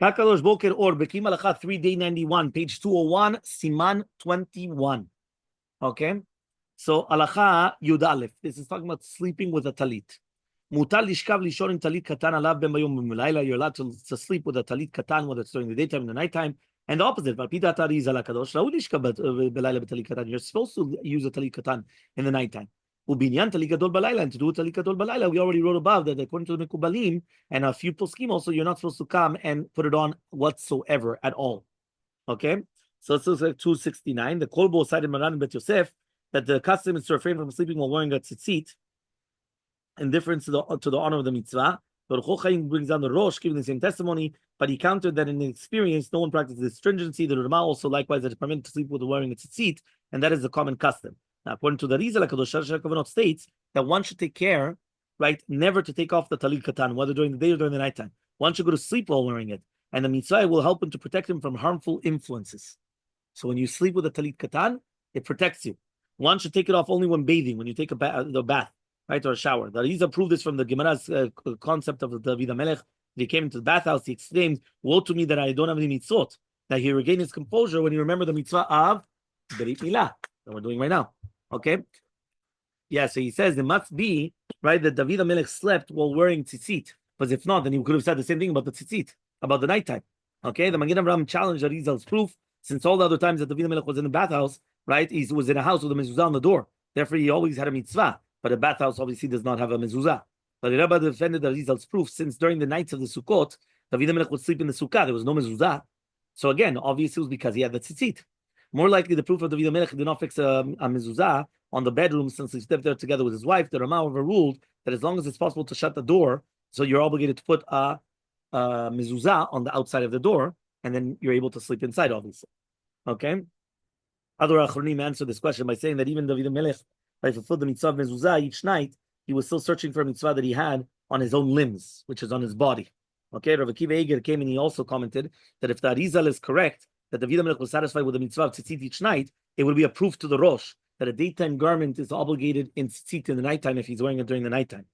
Kakalosh Boker or Bekiim Halacha 3 day 91, page 201, Siman 21. Okay? So Halacha Yud Aleph. This is talking about sleeping with a talit. Mutar lishkav lishon in talit katan alav ben bayom b'melayla. You're allowed to sleep with a talit katan, whether it's during the daytime, in the nighttime. And the opposite, you're supposed to use a talit katan in the nighttime. And to do talit gadol balayla, we already wrote above that according to the Mekubalim and a few poskim also, you're not supposed to come and put it on whatsoever at all. Okay? So it's 269. The Kolbo cited Maran Bet Yosef that the custom is to refrain from sleeping while wearing a tzitzit in difference to the honor of the mitzvah. Baruch Chaim brings down the Rosh, giving the same testimony, but he countered that in the experience, no one practices stringency. The Rama also likewise that it's permitted to sleep with wearing a tzitzit, and that is the common custom. Now, according to the Rizal HaKadosh, states that one should take care, right, never to take off the talit katan, whether during the day or during the nighttime. One should go to sleep while wearing it, and the mitzvah will help him to protect him from harmful influences. So when you sleep with a talit katan, it protects you. One should take it off only when bathing, when you take a bath, right, or a shower. The Rizal proved this from the Gemara's concept of the Elmaleh. He came into the bathhouse, he exclaimed, "Woe to me that I don't have any mitzvot." That he regained his composure when he remembered the mitzvah of Berit Milah that we're doing right now. Okay? Yeah, so he says it must be, right, that David HaMelech slept while wearing tzitzit. Because if not, then he could have said the same thing about the tzitzit, about the nighttime. Okay? The Magen Avraham challenged Arizal's proof, since all the other times that David HaMelech was in the bathhouse, right, he was in a house with a mezuzah on the door. Therefore, he always had a mitzvah. But a bathhouse obviously does not have a mezuzah. But the Rabbi defended Arizal's proof, since during the nights of the Sukkot, David HaMelech would sleep in the sukkah. There was no mezuzah. So again, obviously it was because he had the tzitzit. More likely, the proof of David HaMelech did not fix a mezuzah on the bedroom since he slept there together with his wife. The Rama overruled that as long as it's possible to shut the door, so you're obligated to put a mezuzah on the outside of the door, and then you're able to sleep inside, obviously. Okay? Other Achronim answered this question by saying that even David HaMelech, by fulfilled the mitzvah of mezuzah each night, he was still searching for a mitzvah that he had on his own limbs, which is on his body. Okay, Rabbi Kiva Eger came and he also commented that if the Arizal is correct, that David HaMelech was satisfied with the mitzvah of tzitzit each night, it would be a proof to the Rosh that a daytime garment is obligated in tzitzit in the nighttime if he's wearing it during the nighttime.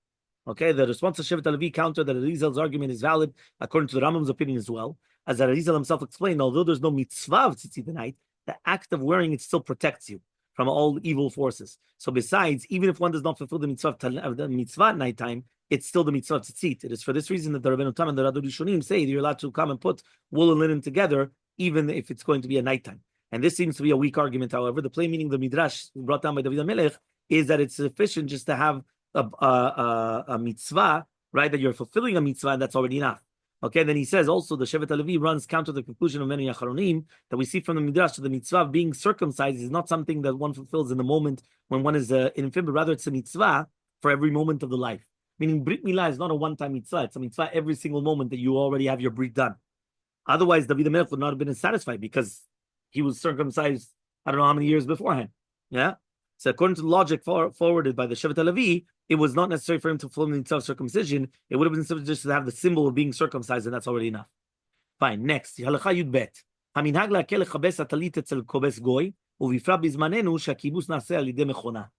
Okay, the response of Shevet HaLevi countered that Arizal's argument is valid according to the Rambam's opinion as well. As Arizal himself explained, although there's no mitzvah of tzitzit at night, the act of wearing it still protects you from all evil forces. So besides, even if one does not fulfill the mitzvah of the mitzvah at nighttime, it's still the mitzvah of tzitzit. It is for this reason that the Rabbeinu Tam and the Radu Rishonim say that you're allowed to come and put wool and linen together, even if it's going to be a nighttime. And this seems to be a weak argument, however. The plain meaning of the Midrash brought down by David HaMelech is that it's sufficient just to have a mitzvah, right, that you're fulfilling a mitzvah, and that's already enough. Okay, then he says also the Shevet HaLevi runs counter the conclusion of many Acharonim that we see from the Midrash that the mitzvah of being circumcised is not something that one fulfills in the moment when one is an infant, but rather it's a mitzvah for every moment of the life. Meaning Brit Milah is not a one-time mitzvah, it's a mitzvah every single moment that you already have your Brit done. Otherwise, David HaMelech would not have been satisfied because he was circumcised, I don't know how many years beforehand. Yeah? So according to the logic forwarded by the Shevet HaLevi, it was not necessary for him to fulfill the mitzvah of circumcision. It would have been sufficient just to have the symbol of being circumcised, and that's already enough. Fine. Next, Halacha Yud Bet. Haminhag la'akel lechabes hatalit etzel kobes goy, uvifra bizmanenu shakibus naseh al yidei mechona.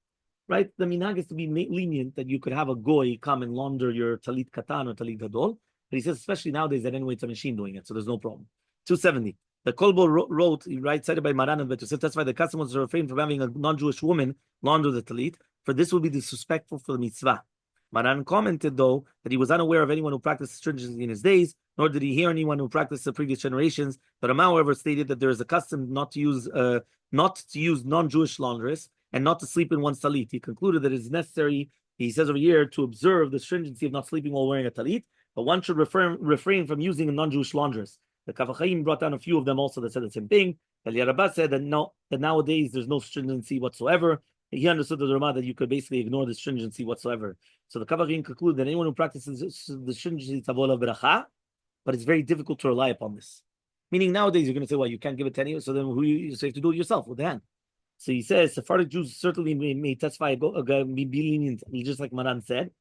Right? The minhag is to be lenient that you could have a goy come and launder your talit katan or talit gadol. But he says, especially nowadays, that anyway it's a machine doing it, so there's no problem. 270. The Kolbo wrote, right, cited by Maran and Bet Yosef, that's why the custom was to refrain from having a non-Jewish woman launder the talit, for this would be disrespectful for the mitzvah. Maran commented, though, that he was unaware of anyone who practiced stringency in his days, nor did he hear anyone who practiced the previous generations. But Rama, however, stated that there is a custom not to use non-Jewish laundress and not to sleep in one's talit. He concluded that it is necessary, he says over here, to observe the stringency of not sleeping while wearing a talit, but one should refrain from using a non-Jewish laundress. The Kaf HaChaim brought down a few of them also that said the same thing. The Rabbi said that nowadays there's no stringency whatsoever. He understood the Rama that you could basically ignore the stringency whatsoever. So the Kaf HaChaim concluded that anyone who practices the stringency tavola beracha, but it's very difficult to rely upon this. Meaning nowadays you're going to say, well, you can't give it to anyone, so then so you have to do it yourself with the hand. So he says Sephardic Jews certainly may testify, be lenient, just like Maran said,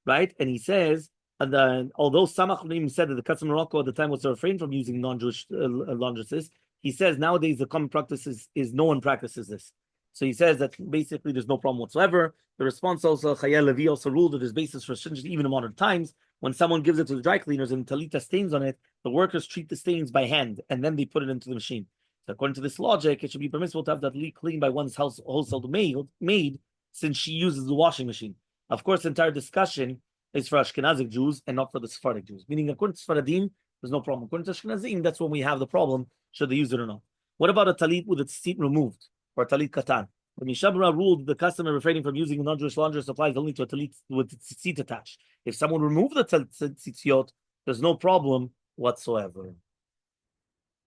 right? And he says, although some Achronim said that the custom in Morocco at the time was to refrain from using non-Jewish laundresses, he says nowadays the common practice is no one practices this. So he says that basically there's no problem whatsoever. The response also, Chayei Levi also ruled that there's basis for stringency even in modern times. when someone gives it to the dry cleaners and talit has stains on it, the workers treat the stains by hand and then they put it into the machine. So according to this logic, it should be permissible to have that talit cleaned by one's household maid since she uses the washing machine. Of course, the entire discussion is for Ashkenazic Jews and not for the Sephardic Jews. Meaning, according to Sfaradim, there's no problem. According to Ashkenazim, that's when we have the problem, should they use it or not. What about a talit with its seat removed, or a talit katan? The Mishabra ruled the customer refraining from using non-Jewish laundry supplies only to a talit with its seat attached. If someone removed the tzitziot, there's no problem whatsoever.